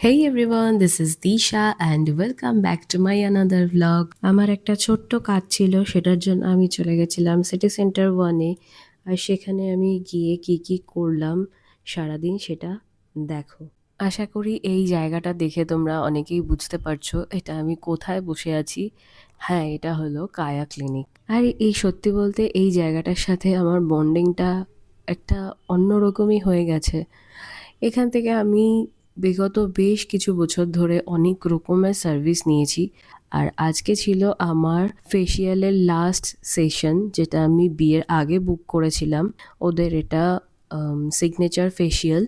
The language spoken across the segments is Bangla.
Hey everyone, this is Disha and welcome back to my another vlog. আমার একটা ছোট্ট কাজ ছিল, সেটার জন্য আমি চলে গেছিলাম সিটি সেন্টার ওয়ানে। আর সেখানে আমি গিয়ে কি কি করলাম সারাদিন সেটা দেখো। আশা করি এই জায়গাটা দেখে তোমরা অনেকেই বুঝতে পারছো এটা আমি কোথায় বসে আছি। হ্যাঁ, এটা হলো কায়া ক্লিনিক। আর এই সত্যি বলতে এই জায়গাটার সাথে আমার বন্ডিংটা একটা অন্যরকমই হয়ে গেছে। এখান থেকে আমি বিগত বেশ কিছু বছর ধরে অনেক রকমের সার্ভিস নিয়েছি। আর আজকে ছিল আমার ফেসিয়ালের লাস্ট সেশন, যেটা আমি বিয়ের আগে বুক করেছিলাম। ওদের এটা সিগনেচার ফেসিয়াল।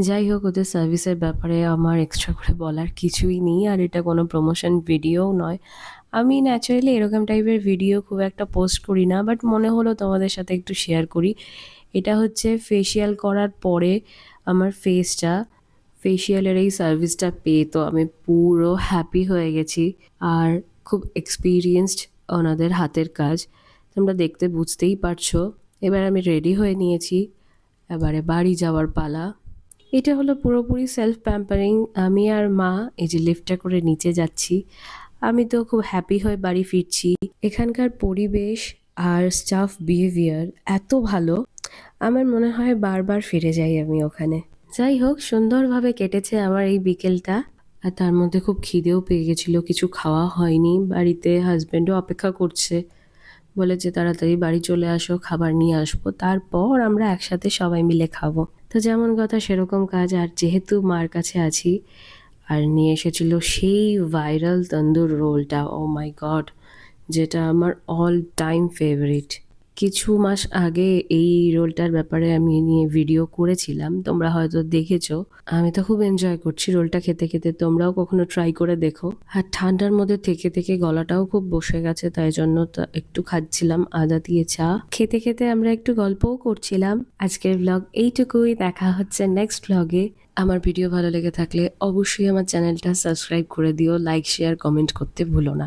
যাই হোক, ওদের সার্ভিসের ব্যাপারে আমার এক্সট্রা করে বলার কিছুই নেই, আর এটা কোনো প্রমোশন ভিডিওও নয়। আমি ন্যাচারালি এরকম টাইপের ভিডিও খুব একটা পোস্ট করি না, বাট মনে হলো তোমাদের সাথে একটু শেয়ার করি। এটা হচ্ছে ফেসিয়াল করার পরে আমার ফেসিয়ালের এই সার্ভিসটা পেয়ে তো আমি পুরো হ্যাপি হয়ে গেছি। আর খুব এক্সপিরিয়েন্সড ওনাদের হাতের কাজ, তোমরা দেখতে বুঝতেই পারছো। এবার আমি রেডি হয়ে নিয়েছি, এবারে বাড়ি যাওয়ার পালা। এটা হলো পুরোপুরি সেলফ প্যাম্পারিং। আমি আর মা এই যে লিফটটা করে নিচে যাচ্ছি। আমি তো খুব হ্যাপি হয়ে বাড়ি ফিরছি। এখানকার পরিবেশ আর স্টাফ বিহেভিয়ার এত ভালো, আমার মনে হয় বারবার ফিরে যাই আমি ওখানে। যাই হোক, সুন্দরভাবে কেটেছে আমার এই বিকেলটা। আর তার মধ্যে খুব খিদেও পেয়ে গেছিলো, কিছু খাওয়া হয়নি। বাড়িতে হাজব্যান্ডও অপেক্ষা করছে, বলেছে তাড়াতাড়ি বাড়ি চলে আসো, খাবার নিয়ে আসবো, তারপর আমরা একসাথে সবাই মিলে খাবো। তো যেমন কথা সেরকম কাজ। আর যেহেতু মার কাছে আছি, আর নিয়ে এসেছিল সেই ভাইরাল তন্দুর রোলটা, ও মাই গড, যেটা আমার অল টাইম ফেভারিট। কিছু মাস আগে এই রোলটার ব্যাপারে আমি নিয়ে ভিডিও করেছিলাম, তোমরা হয়তো দেখেছো। আমি তো খুব এনজয় করছি রোলটা খেতে খেতে, তোমরাও কখনো ট্রাই করে দেখো। আর ঠান্ডার মধ্যে থেকে থেকে গলাটাও খুব বসে গেছে, তাই জন্য তো একটু খাচ্ছিলাম আদা দিয়ে চা। খেতে খেতে আমরা একটু গল্পও করছিলাম। আজকের ব্লগ এইটুকুই, দেখা হচ্ছে নেক্সট ব্লগে। আমার ভিডিও ভালো লেগে থাকলে অবশ্যই আমার চ্যানেলটা সাবস্ক্রাইব করে দিও, লাইক শেয়ার কমেন্ট করতে ভুলো না।